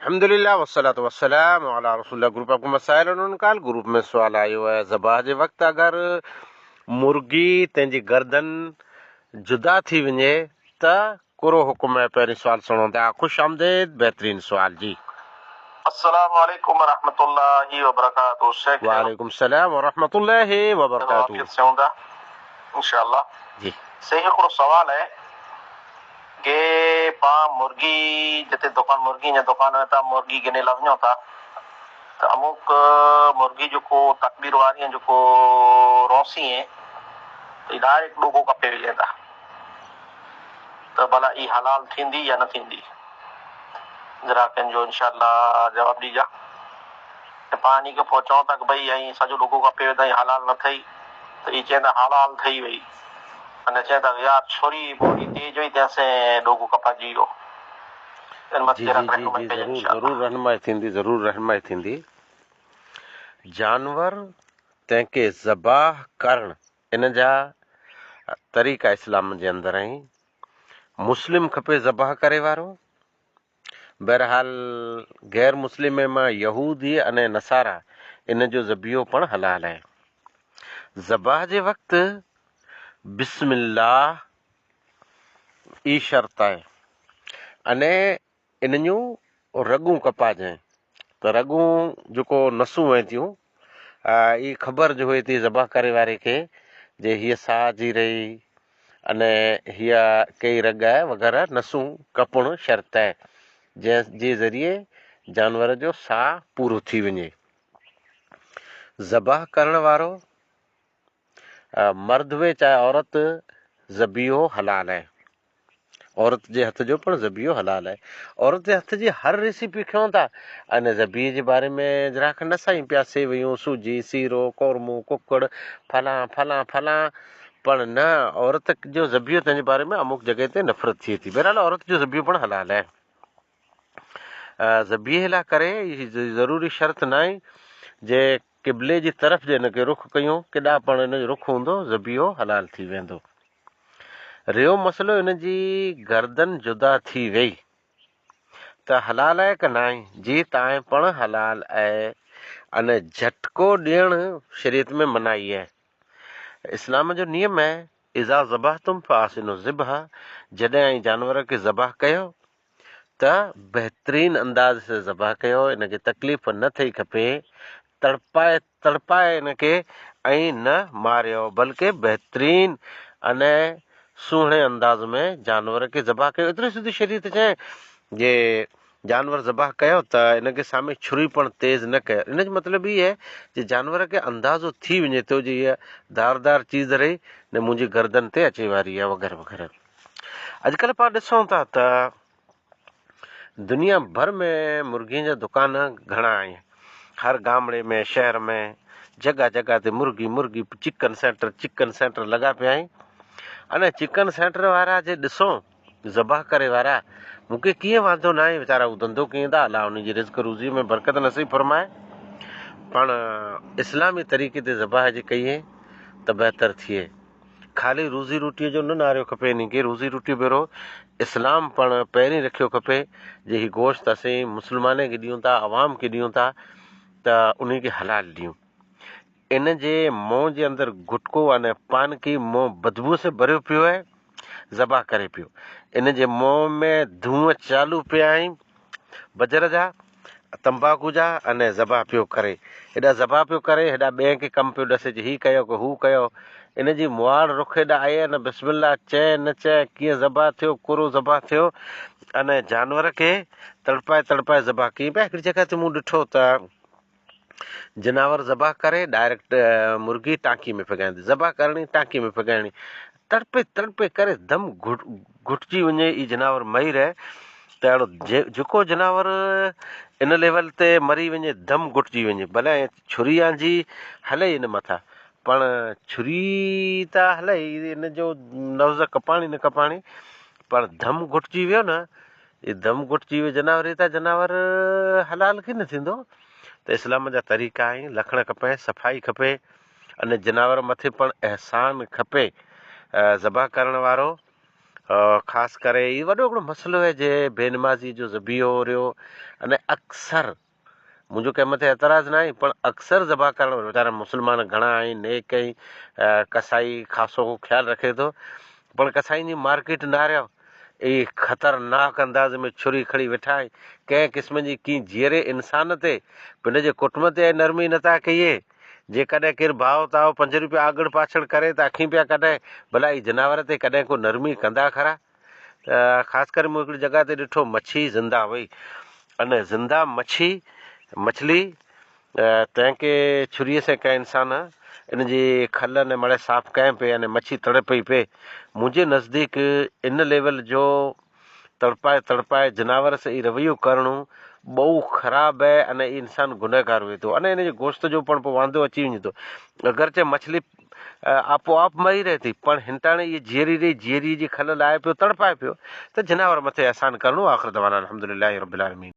अल्हम्दुलिल्लाह वस्सलातु वस्सलाम अला रसूलिल्लाह। ग्रुप आपको मसाइल और उनकाल ग्रुप में सवाल आयो है ज़बाह जे वक्त अगर मुर्गी तंहिंजी गर्दन जुदा थी वञे त कहिड़ो हुकुम है? पहिरीं सवाल सुनो था। खुश आमदेद, बेहतरीन सवाल जी। अस्सलाम वालेकुम रहमतुल्लाहि व बरकातहू। शेख वालेकुम सलाम व रहमतुल्लाहि व बरकातहू। आफियत से हूंदा इंशाअल्लाह जी सही। हिकिड़ो सवाल है कि पाण मुर्गी जिते दुकान मुर्गी जे दुकान में था मुर्गी गिने लाइ वञूं था त अमुक मुर्गी जेको तकबीर वारी जेको रोसी है डायरेक्ट डोगो कपे विझे था त भला ई हलाल थींदी या न थींदी? जरा कंहिंजो इंशाअल्लाह जवाब ॾिजा। पानी खे पोइ चऊं था की भई ऐं सॼो डोगो कपे विधई हलाल न थई त ई चवंदा हलाल ठही वई। अने चवंदा यार छोरी बॉडी तेज हुई तंहिंसे डोगो कपाइजी वियो। जी जी जी जी ज़रूर ज़रूर रहनुमाई थींदी, ज़रूर रहनुमाई थींदी। जानवर तंहिंखे ज़बाह करण इन जा तरीक़ा इस्लाम जे अंदरि आहिनि। मुस्लिम खपे ज़बाह करे वारो। बहरहाल गैर मुस्लिम मां यहूदी अने नसारा इन जो ज़बियो पण हलाल आहे। ज़बाह जे वक़्तु बिस्मिल्लाह ई शर्त आहे अने इन जूं रगूं कपाइजांइ त रगूं जेको नसूं वहे थियूं ई ख़बर जो हुए थी ज़बाह करे वारे खे जे हीअ साह जी रही अने हीअ कई रग आहे वग़ैरह नसूं कपणु शर्त आहे जंहिंजे ज़रिए जानवर जो साह पूरो थी वञे। ज़बाह करण वारो मर्द हुए चाहे औरत, ज़बियो हलाल आहे। औरत जे हथ जो पण ज़बियो हलाल आहे। औरत जे हथ जी हर रेसिपी खयूं था अने ज़बिये जे बारे में जरा खंड असां ई पिया सेवयूं, सूजी, सीरो, कोरमो, कुकड़, फलां फलां फलां, पर न औरत जो ज़बियो तंहिंजे बारे में अमुक जॻह ते नफ़रत थिए थी। बहरहाल औरत जो ज़बियो पण हलाल आहे। ज़बिये लाइ करे ज़रूरी शर्त न आहे जे क़िबले जी तरफ़ जे हिनखे रुख कयूं, केॾा पण हिन जो रुख हूंदो ज़बियो हलाल थी वेंदो। रहियो मसइलो हिन जी गर्दन जुदा थी वई त हलाल आहे की न आहे? जी तव्हां पण हलाल आहे अने झटको ॾियणु शरीयत में मनाई आहे। इस्लाम जो नियम आहे इज़ा ज़बाह तुम फासिनो ज़िबह, जॾहिं जानवर खे ज़बाह कयो त बहितरीन अंदाज़ से ज़बाह कयो। इनखे तकलीफ़ न थिए खपे, तड़पाए तड़पाए इनखे ऐं न मारियो, बल्कि बहितरीन अने सुहिणे अंदाज़ में जानवर खे ज़बाह कयो। एतिरी सिधी शरीयत चए जे जानवर ज़बाह कयो त इनखे साम्हूं छुरी पण तेज़ न कयो। इन जो मतिलबु इहो आहे जे जानवर खे अंदाज़ो थी वञे थो जे इहा धारदार चीज़ रही न मुंहिंजी गर्दन ते अचे वारी आहे वग़ैरह वग़ैरह। अॼुकल्ह पाण ॾिसूं था त दुनिया भर में मुर्गियुनि जा दुकान घणा आहिनि। हर गामड़े में, शहर में, जॻह जॻह ते मुर्गी चिकन सेंटर लॻा पिया आहिनि। अने चिकन सेंटर वारा जे ॾिसो ज़बाह करे वारा, मूंखे कीअं वांदो न आहे, वीचारा हू धंधो कयूं था, अलाह उन जी रिज़्क़ रोज़ी में बरकत नसीब फरमाए। पाण इस्लामी तरीक़े ते ज़बाह जे कईं त बहितर थिए। ख़ाली रोज़ी रोटीअ जो न नारियो खपे, इन खे रोज़ी रोटी भेरो इस्लाम पण पहिरीं रखियो खपे जे हीउ गोश्त असीं मुस्लमान खे ॾियूं था, अवाम खे ॾियूं था त उन खे हलाल ॾियूं। इन जे मुंहं जे अंदरि गुटको अने पान की मुंहुं बदबू से भरियो पियो आहे, ज़बाह करे पियो। इन जे मुंहं में धूंअं चालू पिया आहिनि बजर जा, तंबाकू जा, अने ज़बाह पियो करे। हेॾा ज़बाह पियो करे, हेॾा ॿिए खे कमु पियो ॾसे हीउ कयो की हू कयो। इन जी मुआड़ रुख हेॾा आहे न बिस्मिल्लाह चए न चए कीअं ज़बाह थियो, कुरो ज़बाह थियो अने जानवर खे तड़पाए तड़पाए ज़बाह कई पिया। हिकिड़ी जॻह ते मूं ॾिठो त जानवर ज़बाह करे डायरेक्ट मुर्गी टांकी में फॻाईंदी, ज़बाह करणी टांकी में फॻाइणी, तड़पे तड़पे करे दम घुटिजी वञे, ई जानवर मरी रहे त अहिड़ो जेको जानवर इन लेवल ते मरी वञे, दम घुटिजी वञे, भले छुरी जी हले इन मथां, पण छुरी त हले इन जो नब्ज़ कपाणी न कपाणी, पर दम घुटिजी वियो न, ई दम घुटिजी वियो जानवर, त जानवर हलाल कीअं न थींदो? त इस्लाम जा तरीक़ा आहिनि, लखण खपे, सफ़ाई खपे, अने जानवर मथे पण एहसान खपे। ज़बाह करण वारो ख़ासि करे इहो वॾो हिकिड़ो मसइलो आहे जे बेनमाज़ी जो ज़बियो रहियो अने अक्सर मुंहिंजो कंहिं मथे एतिराज़ु न आहे पण अक्सर ज़बा करण वीचारा मुस्लमान घणा आहिनि नेक ऐं कसाई ख़ासो ख़्यालु रखे थो पण कसाईनि जी मार्केट न रहियो ई ख़तरनाक अंदाज़ में छुरी खणी वेठा आहिनि कंहिं क़िस्म जी की जीअरे इंसान ते पिन जे कुटुंब ते नरमी नथा कहिए जेकॾहिं केरु भाव ताव 5 रुपया आगड़ पाछड़ करे त अखियूं पिया कॾहिं भला ई जानवर ते कॾहिं को नरमी कंदा खरा ख़ासि करे मूं हिकिड़ी जॻह ते ॾिठो मच्छी ज़िंदा हुई अने ज़िंदा मछली तंहिंखे छुरीअ सां कंहिं इंसान इन जी खल ने मड़े साफ़ कयां पे अने मच्छी तड़े पई पे मुंहिंजे नज़दीक इन लेवल जो तड़पाए जानवर सां ई रवैयो करणु बहु ख़राब आहे अने इंसान गुनहगार हुए थो अने इन जे गोश्त जो पण पोइ वांदो अची वञे थो अगरचे मछली आपोआप मरी रहे थी पण हिंटाणे इहे जीअरी जी खल लाहे पियो तड़पाए पियो त जानवर मथे एहसान करणो आख़िर दवाना अल्हम्दुलिल्लाहि रब्बिल आलमीन।